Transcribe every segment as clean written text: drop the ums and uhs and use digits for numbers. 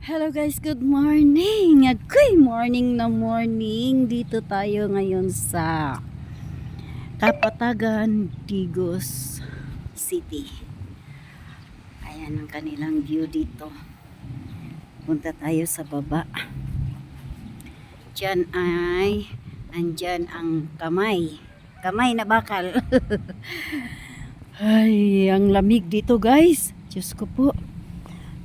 Hello guys, good morning! Good morning na morning! Dito tayo ngayon sa Kapatagan, Digos City. Ayan ang kanilang view dito. Punta tayo sa baba. Diyan ay andyan ang kamay. Kamay na bakal. Ay, ang lamig dito guys. Diyos ko po.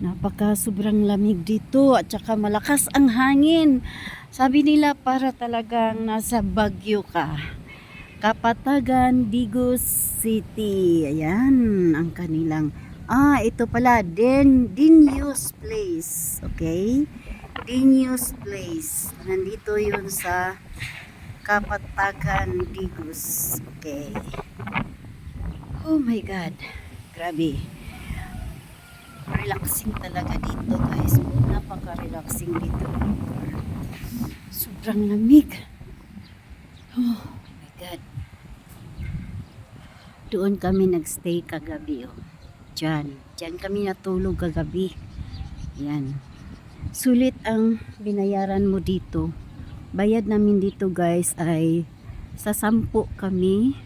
Napaka sobrang lamig dito at saka malakas ang hangin. Sabi nila para talagang nasa Baguio ka. Kapatagan, Digos City. Ayan ang kanilang ito pala Dinius Place. Okay? Dinius Place. Nandito 'yun sa Kapatagan, Digos. Okay. Oh my God. Grabe. Relaxing talaga dito guys. Napaka-relaxing dito. Sobrang lamig. Oh my God. Doon kami nagstay kagabi. Oh. Diyan kami natulog kagabi. Yan. Sulit ang binayaran mo dito. Bayad namin dito guys ay sa 10 kami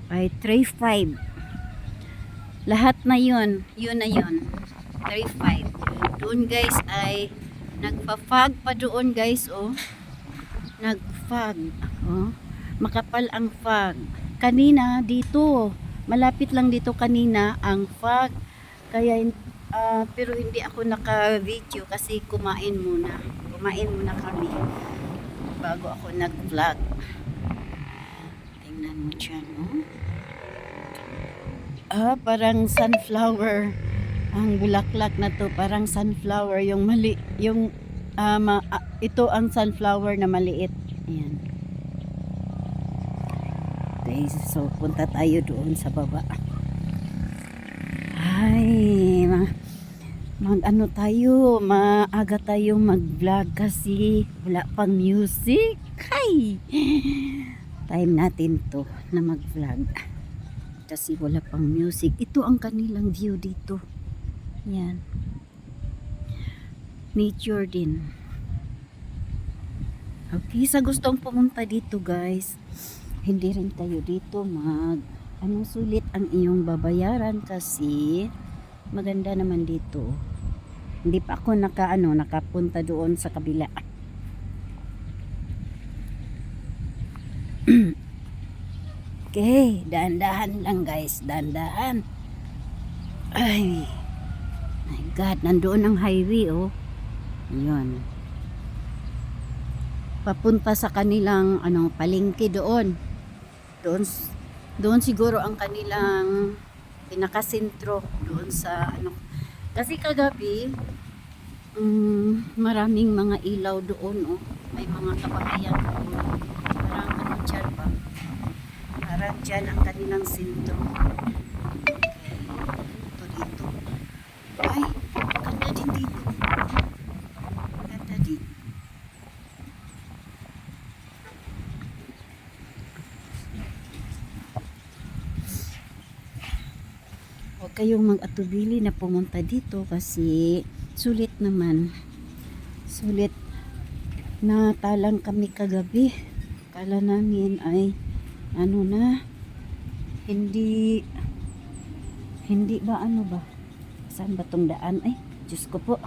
ay 3.5. Lahat na yun na yun. 3.5. Doon guys ay nagpa-fog pa doon guys, oh. Nag-fog. Oh. Makapal ang fog. Kanina dito, malapit lang dito kanina ang fog. Kaya pero hindi ako naka-video kasi kumain muna. Kumain muna kami bago ako nag-vlog. Tingnan mo dyan, oh. Parang sunflower ang bulaklak na to, parang sunflower yung mali, yung ito ang sunflower na maliit. Ayan. Okay, so punta tayo doon sa baba. Ay, mag-ano tayo, maaga tayong mag-vlog kasi wala pang music. Ay, time natin to na mag-vlog kasi wala pang music. Ito ang kanilang view dito. Yan. Nature din. Okay, sa gustong pumunta dito guys, hindi rin tayo dito sulit ang iyong babayaran kasi maganda naman dito. Hindi pa ako nakapunta doon sa kabila. Okay, dahan-dahan lang guys, dahan-dahan. Ay, my God, nandoon ang highway, oh. Yun. Papunta sa kanilang, palengke doon. Doon siguro ang kanilang pinakasentro doon sa, Kasi kagabi, maraming mga ilaw doon, oh. May mga kabahayan doon. Parang dyan ba? Parang dyan ang kanilang sentro. Ito dito. Ay, ganda din dito. Ganda din. Huwag kayong mag-atubili na pumunta dito kasi sulit naman. Sulit na talang kami kagabi. Kala namin ay hindi ba saan ba tong daan? Ay, Diyos ko po.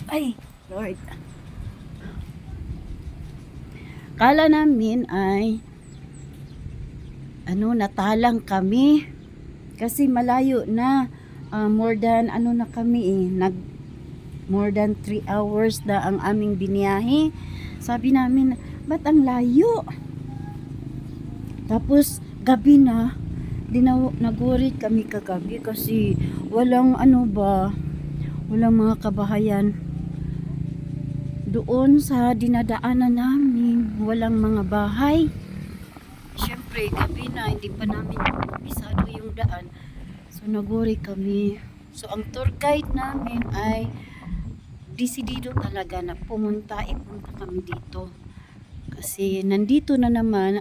Ay, Lord. Kala namin ay natalang kami kasi malayo na, more than na kami more than 3 hours na ang aming biniyahe. Sabi namin, ba't ang layo? Tapos gabi na, nagurit kami kagabi kasi walang walang mga kabahayan doon sa dinadaanan namin, walang mga bahay. Syempre gabi na, hindi pa namin pisado yung daan, so nagurit kami. So ang tour guide namin ay desidido talaga na ipunta kami dito kasi nandito na naman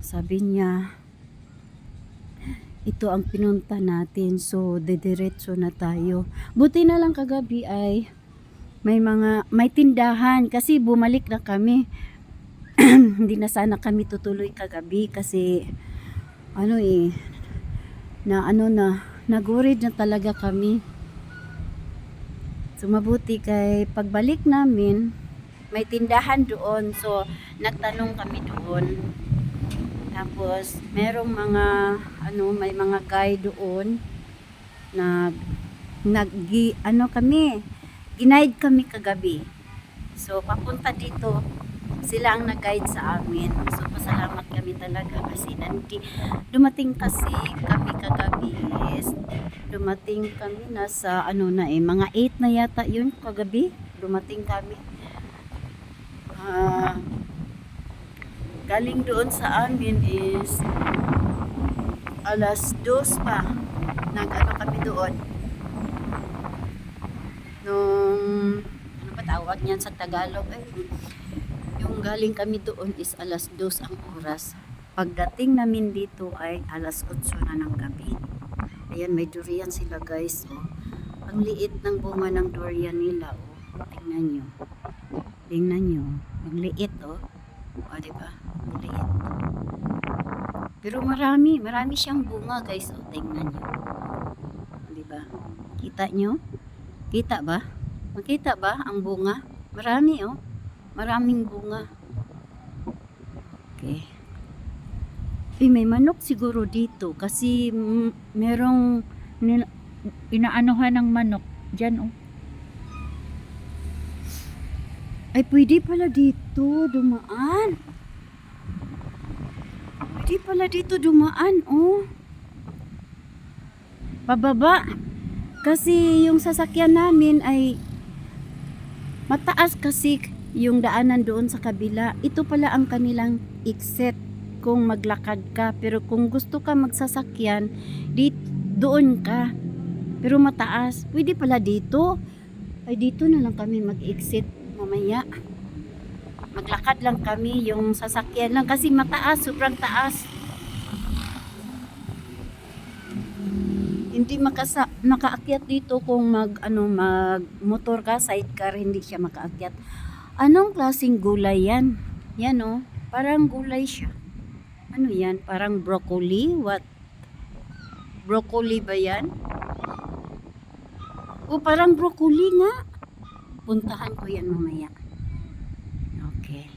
sabi niya ito ang pinunta natin. So, dediretso na tayo. Buti na lang kagabi ay may tindahan kasi bumalik na kami. Hindi na sana kami tutuloy kagabi kasi nagurid na talaga kami. So mabuti kay pagbalik namin may tindahan doon, so nagtanong kami doon. Tapos merong may mga guide doon na ginaid kami kagabi. So papunta dito sila ang nag-guide sa amin. So pasalamat kami talaga kasi dumating kasi kami kagabi dumating kami nasa mga 8 na yata yun kagabi. Dumating kami. Galing doon sa amin is alas 2 pa. Kami doon. Nung ba tawag niyan sa Tagalog? Yung galing kami doon is alas 2 ang oras. Pagdating namin dito ay alas 8 na ng gabi. Ayan, may durian sila guys. Ang liit ng bunga ng durian nila. Tingnan nyo. Ang liit diba? Ang liit. Pero marami siyang bunga guys. Tingnan nyo. Diba? Kita nyo? Kita ba? Makita ba ang bunga? Marami Maraming bunga. Okay. May manok siguro dito kasi merong inaanuhan ng manok diyan Ay pwede pala dito dumaan. Pababa. Kasi yung sasakyan namin ay mataas kasi yung daanan doon sa kabila. Ito pala ang kanilang exit kung maglakad ka. Pero kung gusto ka magsasakyan, doon ka. Pero mataas. Pwede pala dito. Ay dito na lang kami mag-exit mamaya. Maglakad lang kami, yung sasakyan lang kasi mataas, sobrang taas. Hindi makaakyat dito kung mag motor ka, sidecar, hindi siya makaakyat. Anong klaseng gulay yan? Yan parang gulay siya. Ano yan? Parang broccoli? What? Broccoli ba yan? Parang broccoli nga. Puntahan ko yan mamaya. Okay.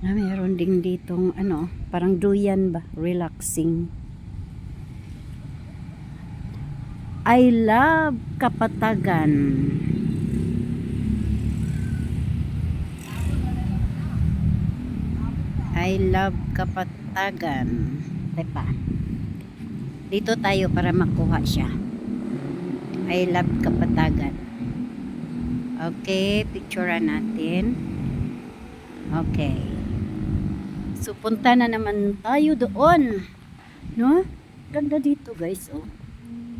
Meron ding ditong parang duyan ba? Relaxing. I love Kapatagan. I love Kapatagan. Tepa. Dito tayo para makuha siya. I love Kapatagan. Okay, picturean natin. Okay. So punta na naman tayo doon. No? Ganda dito, guys,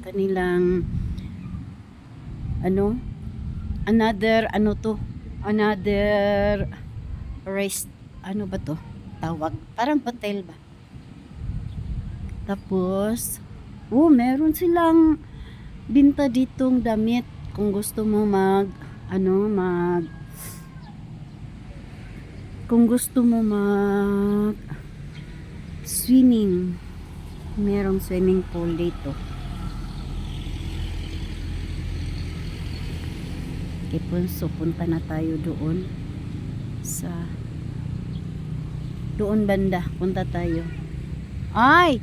Kanilang another rest, ba to? Tawag. Parang hotel ba? Tapos, meron silang binta ditong damit kung gusto mo kung gusto mo swimming. Merong swimming pool dito. So punta na tayo doon doon banda. Punta tayo. Ay!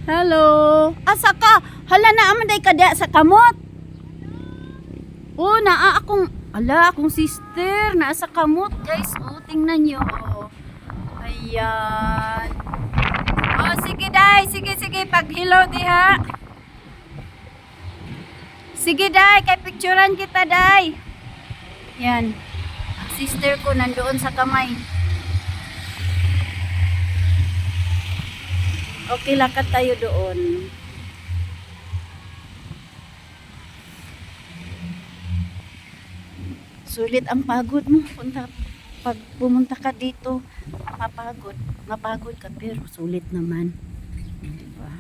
Hello! Asa ka? Hala na amanday ka sa kamot. Akong sister na sa kamot, guys. Tingnan nyo. Ayan. Sige day. Sige. Pag-hello diha. Sige day, kay picturean kita day. Yan. Sister ko nandoon sa kamay. Okay, lakad tayo doon. Sulit ang pagod mo. pag pumunta ka dito, mapagod. Mapagod ka pero sulit naman. Diba?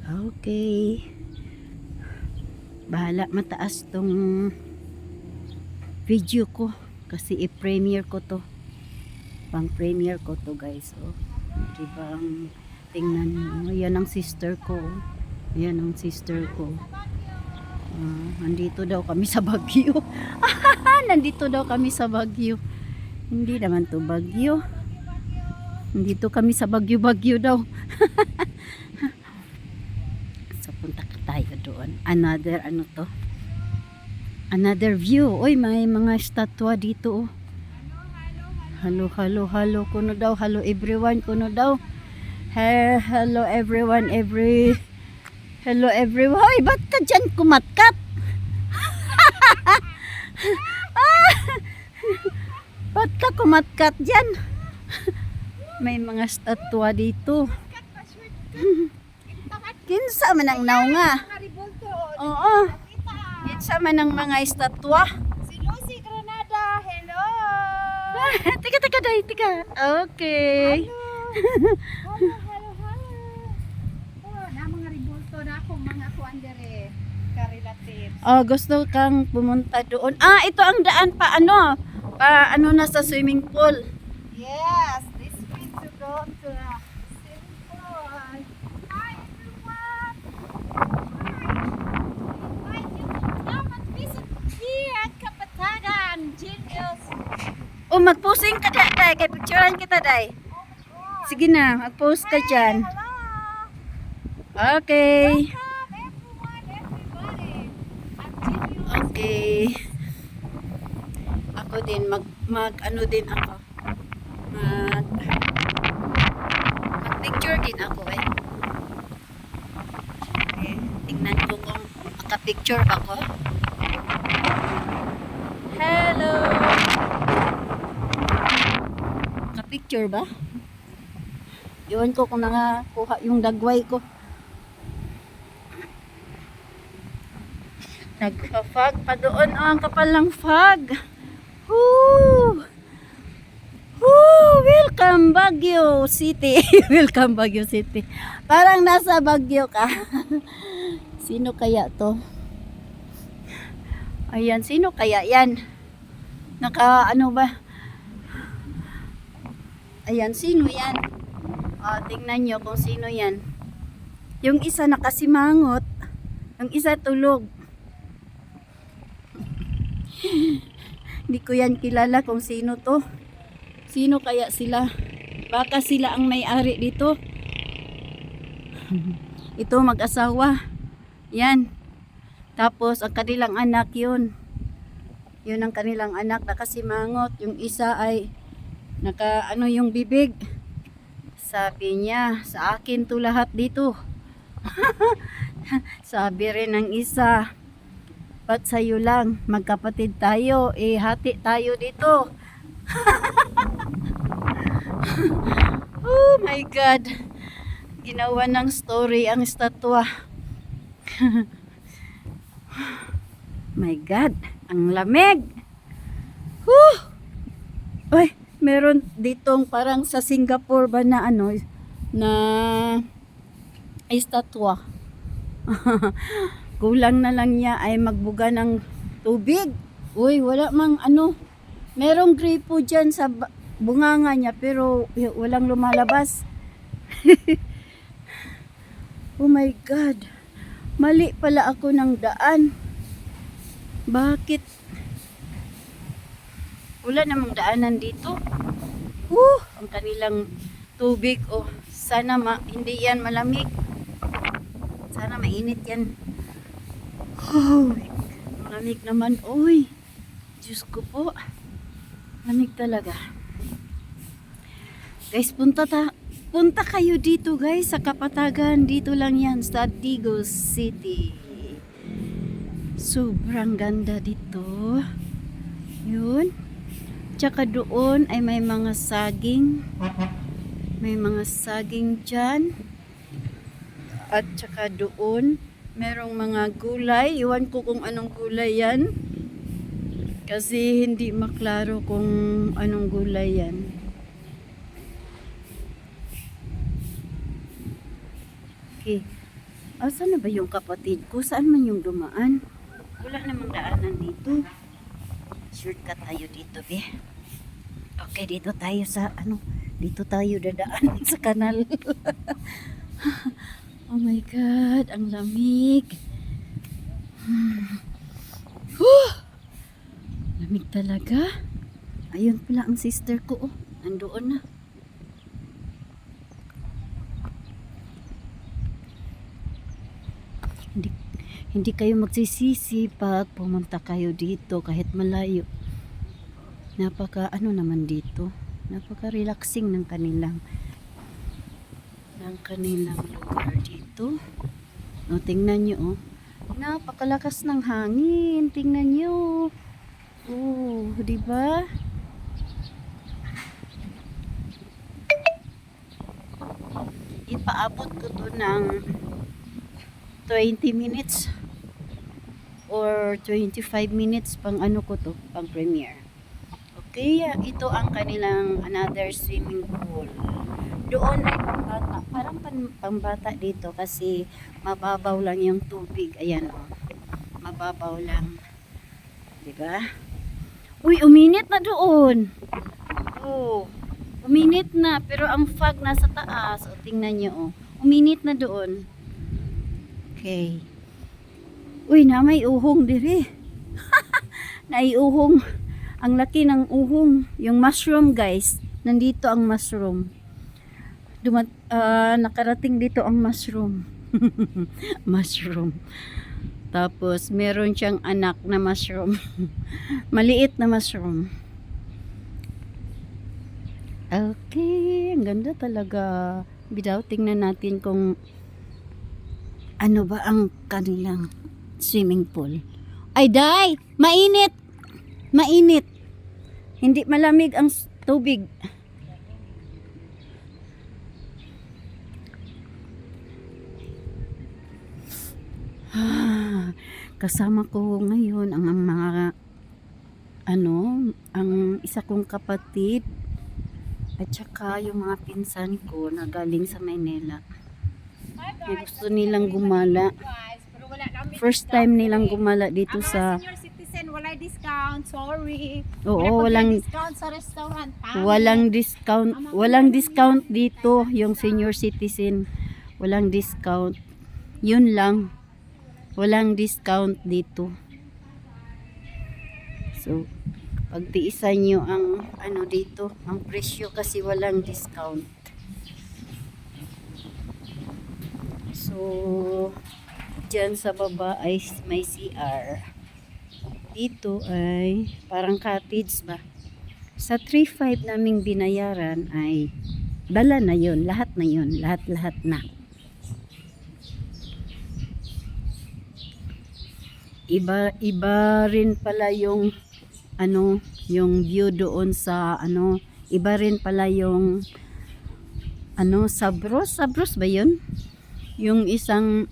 Okay. Bahala mataas tong video ko kasi i-premiere ko to. Pang premiere ko to guys. Oh. Diba? Tingnan mo. Yan ang sister ko. Yan ang sister ko. Nandito daw kami sa Baguio. Nandito daw kami sa Baguio. Hindi naman to Baguio. Nandito kami sa Baguio daw. So punta ka tayo doon. Another ano to? Another view. Oy, may mga statwa dito. Oh. Hello kuno daw. Hello everyone kuno daw. Hello everyone. Hello everyone. Hoy, ba't ka dyan kumatkat? Ba't ka kumatkat dyan? May mga statwa dito. Kinsa man ang naunga? Oo. Kinsa man ang mga estatwa? Si Lucy Granada, hello! Tika, day, tika. Okay. Hello. Oh, na mga ribulto na akong mga kuandere ka-relatives. Oh, gusto kang pumunta doon. Ito ang daan pa ano na sa swimming pool. Yes, this way to go to the swimming pool. Hi everyone! I invite you to come and visit here at Kapatagan, Genius. Oh, mag-posing ka day. Kaya picturean kita day. Sige na, mag-post ka dyan. Hello! Okay. Welcome everyone, everybody. At Genius. Okay. Ako din mag-ano din ako. Mag-picture din ako eh. Okay. Tingnan ko kung maka-picture ako. Hello. Maka-picture ba? Iwan ko kung nakakuha yung dagway ko. Nagpa-fog pa doon. Oh, ang kapal ng fog. Woo! Woo! Welcome Baguio City. Welcome Baguio City. Parang nasa Baguio ka. Sino kaya to? Ayan, sino kaya yan? Ano ba? Ayan, sino yan? Tingnan nyo kung sino yan. Yung isa nakasimangot. Yung isa tulog. Hindi ko yan kilala kung sino to. Sino kaya sila? Baka sila ang may-ari dito. Ito mag-asawa. Yan. Tapos ang kanilang anak yun. Yun ang kanilang anak nakasimangot. Yung isa ay naka yung bibig. Sabi niya, sa akin to lahat dito. Sabi rin ng isa, ba't sa'yo lang? Magkapatid tayo. Hati tayo dito. Oh my God. Ginawa ng story ang estatwa. My God. Ang lamig. Whew. Uy, meron ditong parang sa Singapore ba na na estatwa. Kulang na lang niya ay magbuga ng tubig. Uy, wala mang merong gripo dyan sa bunganga niya pero walang lumalabas. Oh my God. Mali pala ako ng daan. Bakit? Wala namang daanan dito. Ang kanilang tubig. Sana hindi yan malamig. Sana mainit yan. Malamig naman. Uy, Diyos ko po. Lamig talaga. Guys, punta kayo dito guys sa Kapatagan. Dito lang yan sa Digo City. Sobrang ganda dito. Yun. Tsaka doon ay may mga saging. May mga saging dyan. At saka doon, merong mga gulay. Iwan ko kung anong gulay yan. Kasi hindi maklaro kung anong gulay yan. Okay. Asan na ba yung kapatid ko? Saan man yung dumaan? Wala namang daanan dito. Shortcut tayo dito, be. Okay, dito tayo sa dito tayo dadaan sa kanal. Oh my God, ang lamig. Lamig talaga. Ayun pala ang sister ko, oh. Nandoon na. Hindi kayo magsisisi pag pumunta kayo dito kahit malayo. Napaka naman dito. Napaka relaxing ng kanilang lugar dito. O, tingnan nyo, oh. Napakalakas ng hangin. Tingnan nyo. Oh, di ba? Ipaabot ko to ng 20 minutes or 25 minutes pang ko to, pang premiere. Okay, ito ang kanilang another swimming pool. Doon ay pambata, parang pambata dito kasi mababaw lang yung tubig. Ayan, oh. Mababaw lang. Diba? Uy, uminit na doon. Oh, uminit na pero ang fog nasa taas. O, tingnan nyo, oh. Uminit na doon. Okay. Uy, na may uhong diri. Naiuhong. Ang laki ng uhong. Yung mushroom, guys. Nandito ang mushroom. Nakarating dito ang mushroom. Mushroom. Tapos, meron siyang anak na mushroom. Maliit na mushroom. Okay. Ang ganda talaga. Bidaw, tingnan natin kung ano ba ang kanilang swimming pool. Ay, day! Mainit! Mainit! Hindi malamig ang tubig. Kasama ko ngayon ang mga ang isa kong kapatid at saka yung mga pinsan ko na galing sa Maynila. Gusto nilang gumala. First time nilang gumala dito sa senior citizen, wala discount, sorry. Oo, walang discount sa restaurant. walang discount dito yung senior citizen. Walang discount. Yun lang. Walang discount dito. So, pagtiisan nyo ang dito, ang presyo kasi walang discount. So, dyan sa baba ay may CR. Dito ay parang cottage ba? Sa 3.5 naming binayaran ay dala na yon, lahat na yon, lahat na. Iba rin pala yung yung view doon sa iba rin pala yung Sabros ba yun? Yung isang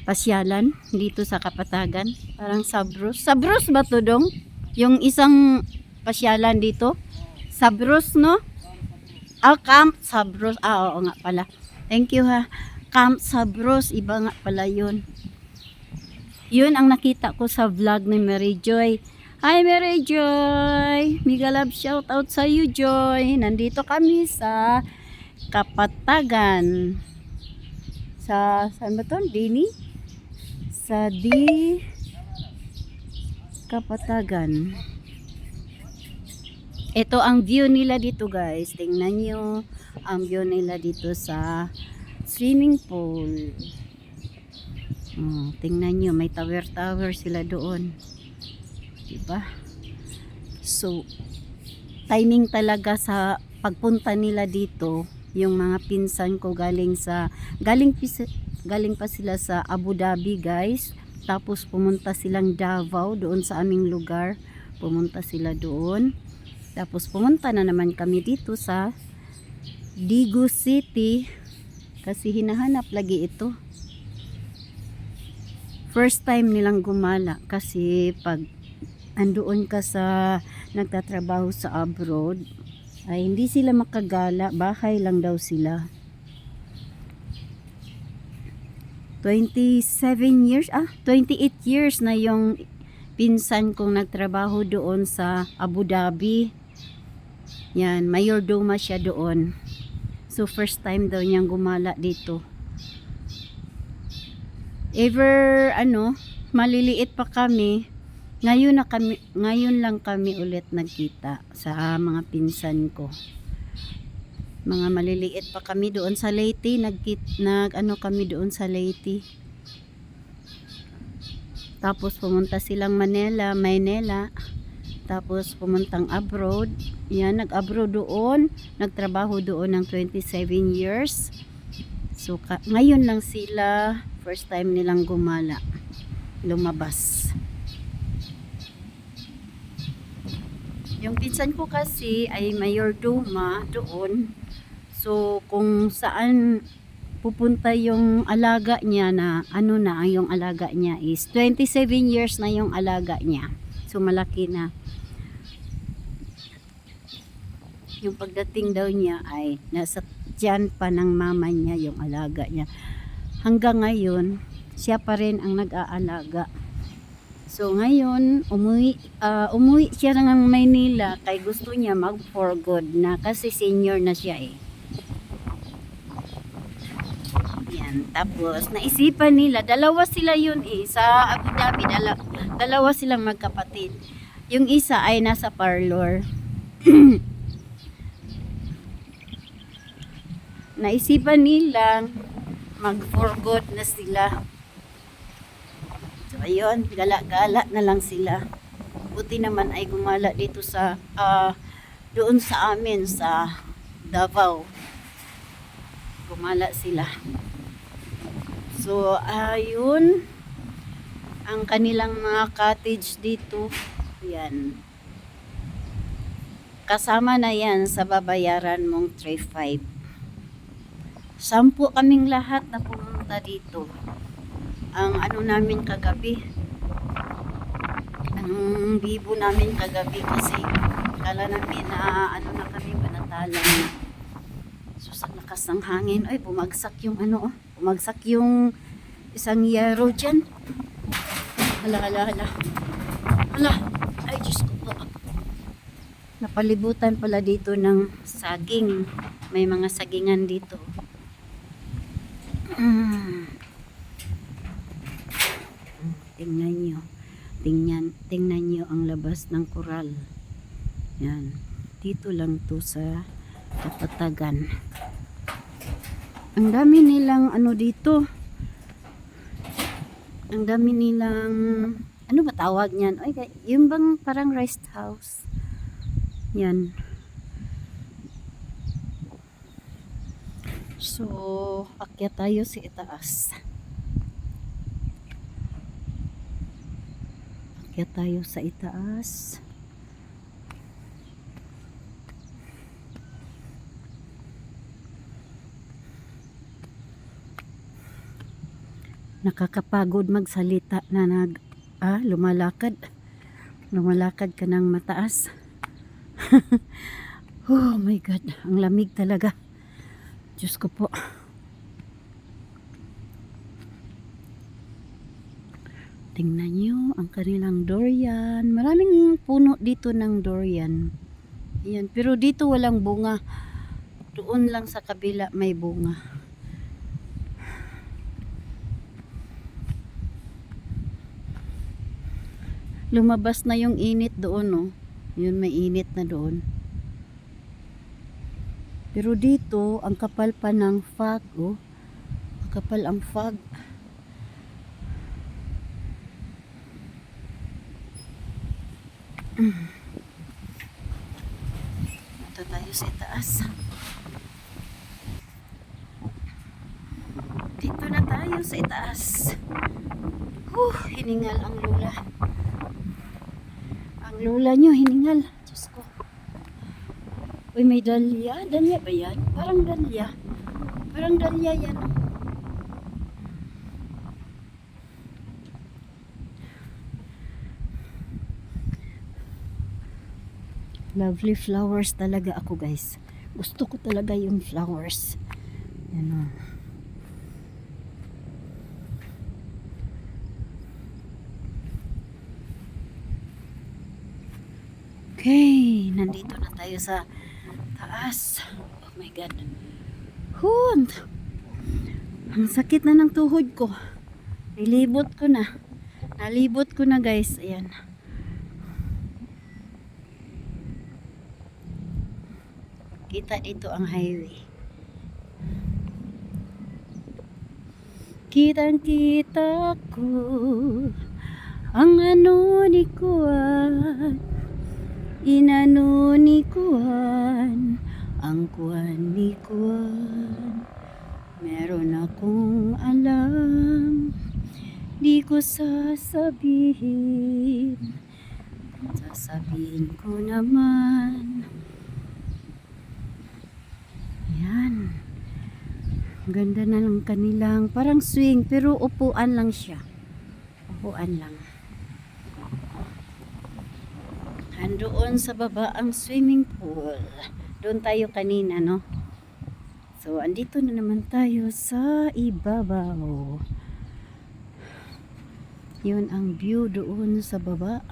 pasyalan dito sa Kapatagan, parang Sabros ba to, dong? Yung isang pasyalan dito, Sabros, no? Camp Sabros. Oo nga pala, thank you ha. Camp Sabros, iba nga pala yun. Yun ang nakita ko sa vlog ni Mary Joy. Hi Mary Joy, mega love shout out sa you, Joy. Nandito kami sa Kapatagan. Saan ba to? Dini? Sa Kapatagan. Ito ang view nila dito, guys. Tingnan nyo ang view nila dito sa swimming pool. Tingnan nyo, may tower sila doon. Diba? So, timing talaga sa pagpunta nila dito. Yung mga pinsan ko galing pa sila sa Abu Dhabi, guys. Tapos pumunta silang Davao doon sa aming lugar. Pumunta sila doon. Tapos pumunta na naman kami dito sa Daegu City. Kasi hinahanap lagi ito. First time nilang gumala kasi pag andoon ka sa nagtatrabaho sa abroad ay hindi sila makagala, bahay lang daw sila. 27 years, 28 years na yung pinsan kong nagtrabaho doon sa Abu Dhabi. Yan, mayordoma siya doon. So first time daw niyang gumala dito. Ever maliliit pa kami, ngayon lang kami ulit nagkita sa mga pinsan ko. Mga maliliit pa kami doon sa Leyte, kami doon sa Leyte. Tapos pumunta silang Maynila, tapos pumuntang abroad. Yan, nag-abroad doon, nagtrabaho doon ng 27 years. So ngayon lang sila, first time nilang gumala, lumabas. Yung pinsan ko kasi ay mayordoma doon. So kung saan pupunta yung alaga niya yung alaga niya is 27 years na yung alaga niya. So malaki na. Yung pagdating daw niya ay nasa tiyan pa ng mama niya yung alaga niya. Hanggang ngayon, siya pa rin ang nag-aalaga. So ngayon, umuwi siya ng Maynila kay gusto niya mag for good na kasi senior na siya eh. Yan, tapos naisipan nila, dalawa sila yun eh, sa Abu Dhabi, dalawa silang magkapatid. Yung isa ay nasa parlor. Naisipan nilang mag for good na sila. So ayun, gala-gala na lang sila. Buti naman ay gumala dito sa doon sa amin sa Davao. Gumala sila. So ayun ang kanilang mga cottage dito. Yan. Kasama na yan sa babayaran mong 3,500. 10 kaming lahat na pumunta dito. Ang namin kagabi, ang bibo namin kagabi kasi kala namin na na kami banatalan na. So sa lakas ng hangin, ay bumagsak yung bumagsak yung isang yero dyan. Hala, ay Diyos ko po. Napalibutan pala dito ng saging. May mga sagingan dito. Tingnan nyo ang labas ng koral. Yan, dito lang to sa Kapatagan. Ang dami nilang dito, ang dami nilang ba tawag niyan? Oy, yung bang parang rest house. Yan. So, akyat tayo sa itaas. Akyat tayo sa itaas. Nakakapagod magsalita na lumalakad. Lumalakad ka ng mataas. Oh my God, ang lamig talaga. Diyos ko po. Tingnan nyo ang kanilang durian. Maraming puno dito ng durian. Ayan. Pero dito walang bunga. Doon lang sa kabila may bunga. Lumabas na yung init doon, no? Yun, may init na doon. Pero dito, ang kapal pa ng fog, oh. Ang kapal ang fog. Ito tayo sa itaas. Dito na tayo sa itaas. Hiningal ang lula. Ang lula nyo, hiningal. Diyos ko. Uy, may dahlia. Dahlia ba yan? Parang dahlia. Pero Parang dahlia yan. Lovely flowers talaga ako, guys. Gusto ko talaga yung flowers. Yan o. Okay, nandito na tayo sa taas. Oh my God. Hund! Ang sakit na ng tuhod ko. Nalibot ko na. Nalibot ko na, guys. Ayan. Kita dito ang highway. Kitang-kita ko ang ano ni Kuan, inano ni Kuan, ang Kuan ni Kuan. Meron akong alam, di ko sasabihin, sasabihin ko naman. Yan. Ang ganda na lang kanilang, parang swing, pero upuan lang siya. Upuan lang. Andoon sa baba ang swimming pool. Doon tayo kanina, no? So, andito na naman tayo sa ibabaw. Yun ang view doon sa baba.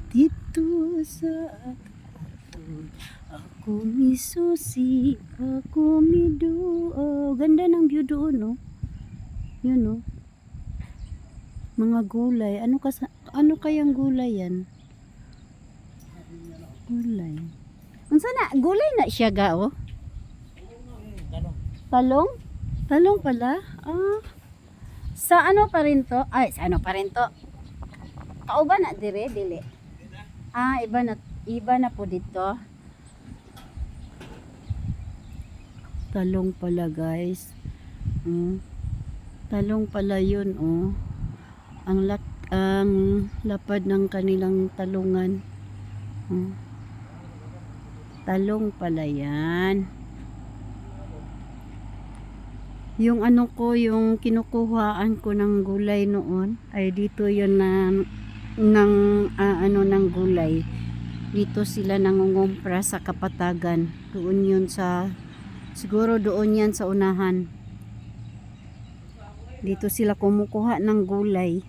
Dito sa ato, ako misusi, ako miduo. Ganda ng view doon, no? Yun, no? Mga gulay. Ano kayang gulay yan? Gulay. Unsa na? Gulay na siya ga, oh? Talong? Talong pala? Ah. Sa ano pa rin to? Ay, sa ano pa rin to? Kauban na dire, dili. Ah, iba na po dito. Talong pala, guys. Talong pala 'yun, oh. Ang lapad ng kanilang talungan. Talong pala 'yan. Yung ano ko, yung kinukuhaan ko ng gulay noon, ay dito 'yun na ng gulay. Dito sila nangungumpra sa Kapatagan. Doon yun siguro doon yan sa unahan. Dito sila kumukuha ng gulay.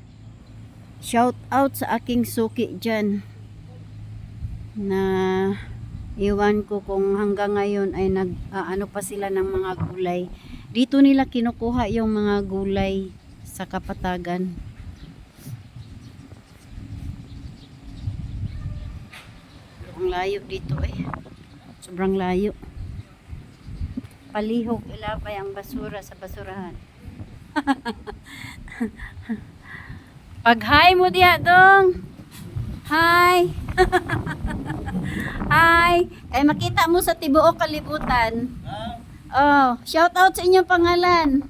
Shout out sa aking suki dyan. Na iwan ko kung hanggang ngayon ay ano pa sila ng mga gulay. Dito nila kinukuha yung mga gulay sa Kapatagan. Ang layo dito eh. Sobrang layo. Palihog ilapay ang basura sa basurahan. Pag hi mo diha dong. Hi. Hi. Kay makita mo sa tibuok kalibutan. Oh, shout out sa inyong pangalan.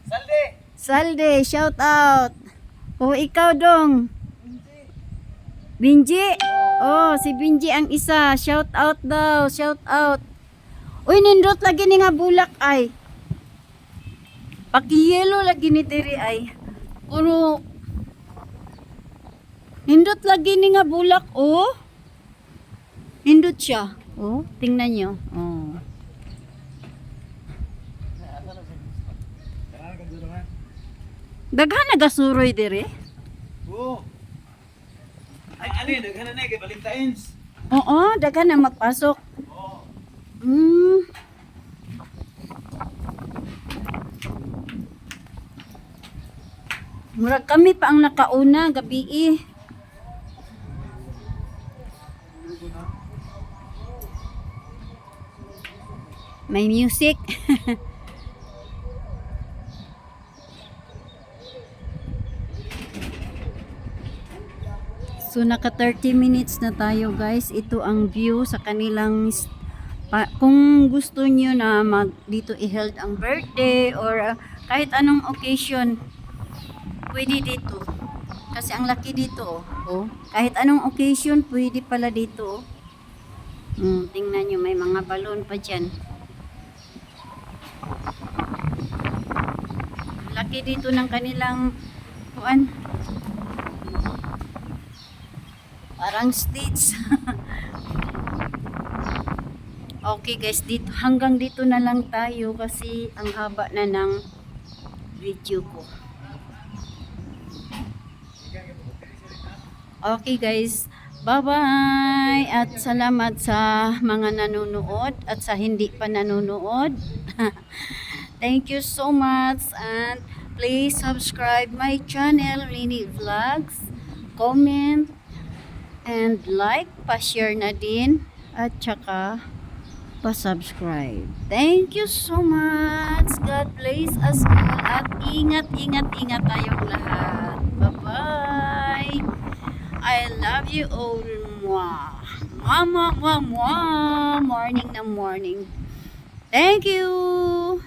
Salde. Salde, shout out. O ikaw dong. Binji. Oh, si Binji ang isa. Shout out daw, shout out. Uy, nindot lagi ni nga bulak ay. Paki-yellow lagi ni diri ay. Puro nindot lagi ni nga bulak, oh. Nindot siya. Oh, tingnan nyo. Oh. Daghan nagasuroy diri. Oo. Ay, ano yun? Daghan na kay Valentine's. Oo, daghan na magpasok. Oo. Murag kami pa ang nakauna gabi eh. May music. So naka 30 minutes na tayo guys. Ito ang view sa kanilang kung gusto niyo na dito i-held ang birthday or kahit anong occasion, pwede dito. Kasi ang laki dito, oh. Kahit anong occasion, pwede pala dito, oh. Tingnan nyo, may mga balon pa dyan. Laki dito ng kanilang, kuan, parang stage. Okay guys, dito, hanggang dito na lang tayo kasi ang haba na ng video ko. Okay guys, bye-bye at salamat sa mga nanonood at sa hindi pa nanonood. Thank you so much and please subscribe my channel, Lini Vlogs. Comment and like, pa-share na din at saka pa-subscribe. Thank you so much. God bless us all at ingat tayong lahat. Bye-bye. I love you all. Mwah. Mwah, mwah, mwah, mwah. Morning na morning. Thank you.